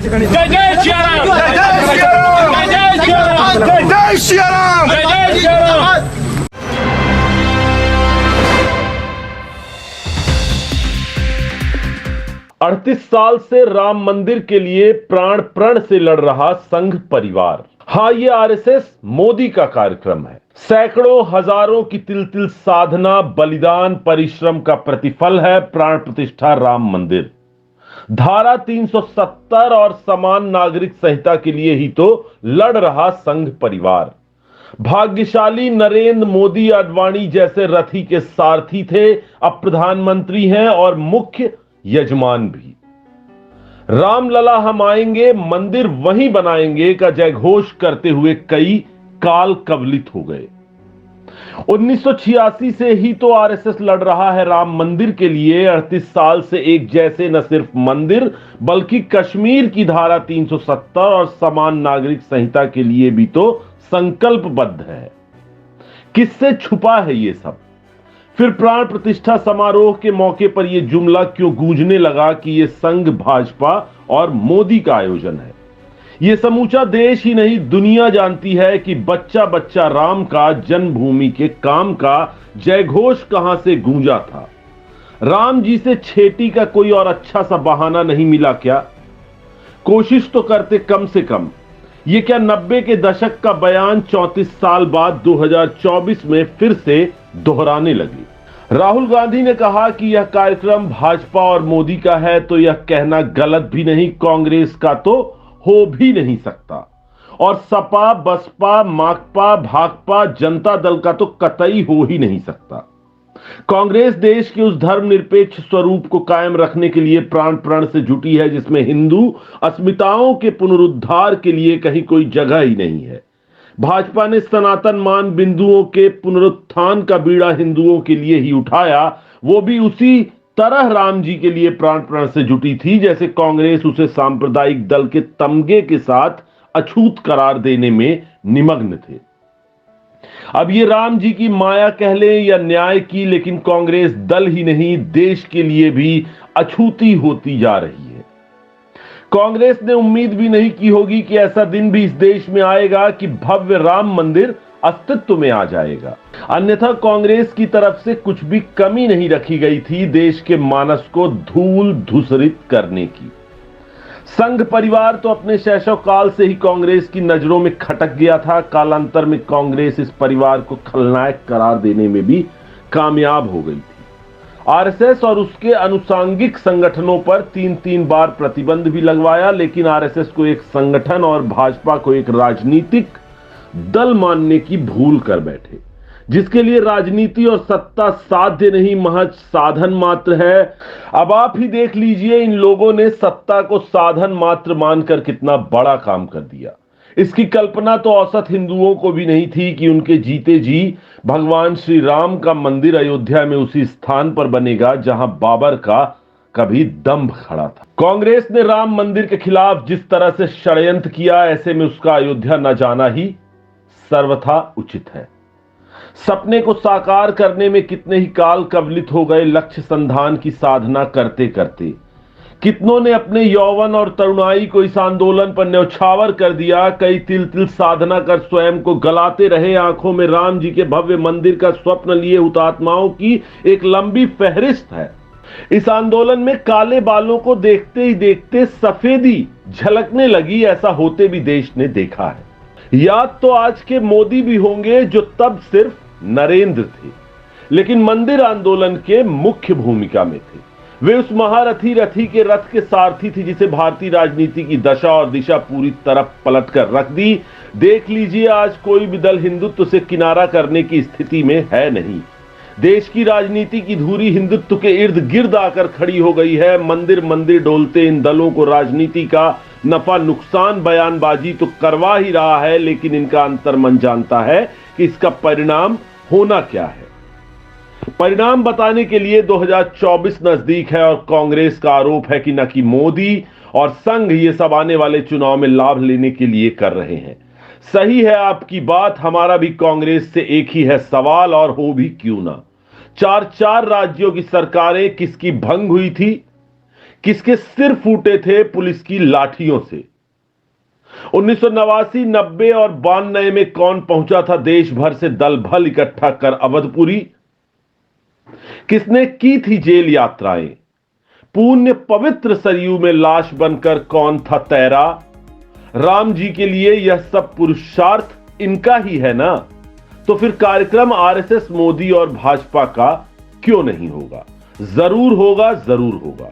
जय जय श्रीराम, जय जय श्रीराम, जय जय श्रीराम, जय जय श्रीराम, जय जय श्रीराम। 38 साल से राम मंदिर के लिए प्राण प्रण से लड़ रहा संघ परिवार। हाँ, ये आरएसएस मोदी का कार्यक्रम है। सैकड़ों हजारों की तिल तिल साधना, बलिदान, परिश्रम का प्रतिफल है प्राण प्रतिष्ठा राम मंदिर। धारा 370 और समान नागरिक संहिता के लिए ही तो लड़ रहा संघ परिवार। भाग्यशाली नरेंद्र मोदी आडवाणी जैसे रथी के सारथी थे, अब प्रधानमंत्री हैं और मुख्य यजमान भी। रामलला हम आएंगे, मंदिर वहीं बनाएंगे का जयघोष करते हुए कई काल कवलित हो गए। 1986 से ही तो आरएसएस लड़ रहा है राम मंदिर के लिए। 38 साल से एक जैसे न सिर्फ मंदिर बल्कि कश्मीर की धारा 370 और समान नागरिक संहिता के लिए भी तो संकल्पबद्ध है। किससे छुपा है ये सब? फिर प्राण प्रतिष्ठा समारोह के मौके पर यह जुमला क्यों गूंजने लगा कि यह संघ भाजपा और मोदी का आयोजन है? यह समूचा देश ही नहीं, दुनिया जानती है कि बच्चा बच्चा राम का जन्मभूमि के काम का जयघोष कहां से गूंजा था। राम जी से छेटी का कोई और अच्छा सा बहाना नहीं मिला क्या? कोशिश तो करते कम से कम। यह क्या 90 के दशक का बयान 34 साल बाद 2024 में फिर से दोहराने लगे? राहुल गांधी ने कहा कि यह कार्यक्रम भाजपा और मोदी का है, तो यह कहना गलत भी नहीं, कांग्रेस का तो हो भी नहीं सकता। और सपा, बसपा, माकपा, भाकपा, जनता दल का तो कतई हो ही नहीं सकता। कांग्रेस देश के उस धर्मनिरपेक्ष स्वरूप को कायम रखने के लिए प्राण प्रण से जुटी है जिसमें हिंदू अस्मिताओं के पुनरुद्धार के लिए कहीं कोई जगह ही नहीं है। भाजपा ने सनातन मान बिंदुओं के पुनरुत्थान का बीड़ा हिंदुओं के लिए ही उठाया, वो भी उसी तरह राम जी के लिए प्राण प्रण से जुटी थी जैसे कांग्रेस उसे सांप्रदायिक दल के तमगे के साथ अछूत करार देने में निमग्न थे। अब ये राम जी की माया कह ले या न्याय की, लेकिन कांग्रेस दल ही नहीं देश के लिए भी अछूती होती जा रही है। कांग्रेस ने उम्मीद भी नहीं की होगी कि ऐसा दिन भी इस देश में आएगा कि भव्य राम मंदिर अस्तित्व में आ जाएगा। अन्यथा कांग्रेस की तरफ से कुछ भी कमी नहीं रखी गई थी देश के मानस को धूल धूसरित करने की। संघ परिवार तो अपने शैशव काल से ही कांग्रेस की नजरों में खटक गया था। कालांतर में कांग्रेस इस परिवार को खलनायक करार देने में भी कामयाब हो गई थी। आरएसएस और उसके अनुसांगिक संगठनों पर 3-3 बार प्रतिबंध भी लगवाया, लेकिन आरएसएस को एक संगठन और भाजपा को एक राजनीतिक दल मानने की भूल कर बैठे, जिसके लिए राजनीति और सत्ता साध्य नहीं महज साधन मात्र है। अब आप ही देख लीजिए, इन लोगों ने सत्ता को साधन मात्र मानकर कितना बड़ा काम कर दिया। इसकी कल्पना तो औसत हिंदुओं को भी नहीं थी कि उनके जीते जी भगवान श्री राम का मंदिर अयोध्या में उसी स्थान पर बनेगा जहां बाबर का कभी दंभ खड़ा था। कांग्रेस ने राम मंदिर के खिलाफ जिस तरह से षड्यंत्र किया, ऐसे में उसका अयोध्या न जाना ही सर्वथा उचित है। सपने को साकार करने में कितने ही काल कवलित हो गए लक्ष्य संधान की साधना करते करते। कितनों ने अपने यौवन और तरुणाई को इस आंदोलन पर न्यौछावर कर दिया। कई तिल तिल साधना कर स्वयं को गलाते रहे। आंखों में राम जी के भव्य मंदिर का स्वप्न लिए हुतात्माओं की एक लंबी फहरिस्त है। इस आंदोलन में काले बालों को देखते ही देखते सफेदी झलकने लगी, ऐसा होते भी देश ने देखा है। याद तो आज के मोदी भी होंगे जो तब सिर्फ नरेंद्र थे, लेकिन मंदिर आंदोलन के मुख्य भूमिका में थे। वे उस महारथी रथी के रथ के सारथी थी जिसे भारतीय राजनीति की दशा और दिशा पूरी तरफ पलट कर रख दी। देख लीजिए, आज कोई भी दल हिंदुत्व से किनारा करने की स्थिति में है नहीं। देश की राजनीति की धुरी हिंदुत्व के इर्द गिर्द आकर खड़ी हो गई है। मंदिर मंदिर डोलते इन दलों को राजनीति का नफा नुकसान बयानबाजी तो करवा ही रहा है, लेकिन इनका अंतर्मन जानता है कि इसका परिणाम होना क्या है। परिणाम बताने के लिए 2024 नजदीक है और कांग्रेस का आरोप है कि न कि मोदी और संघ ये सब आने वाले चुनाव में लाभ लेने के लिए कर रहे हैं। सही है आपकी बात, हमारा भी कांग्रेस से एक ही है सवाल, और हो भी क्यों ना। 4 राज्यों की सरकारें किसकी भंग हुई थी? किसके सिर फूटे थे पुलिस की लाठियों से? 1989, 90 और 92 में कौन पहुंचा था देश भर से दल भल इकट्ठा कर अवधपुरी? किसने की थी जेल यात्राएं? पुण्य पवित्र सरयू में लाश बनकर कौन था तैरा? राम जी के लिए यह सब पुरुषार्थ इनका ही है ना? तो फिर कार्यक्रम आरएसएस, मोदी और भाजपा का क्यों नहीं होगा? जरूर होगा, जरूर होगा।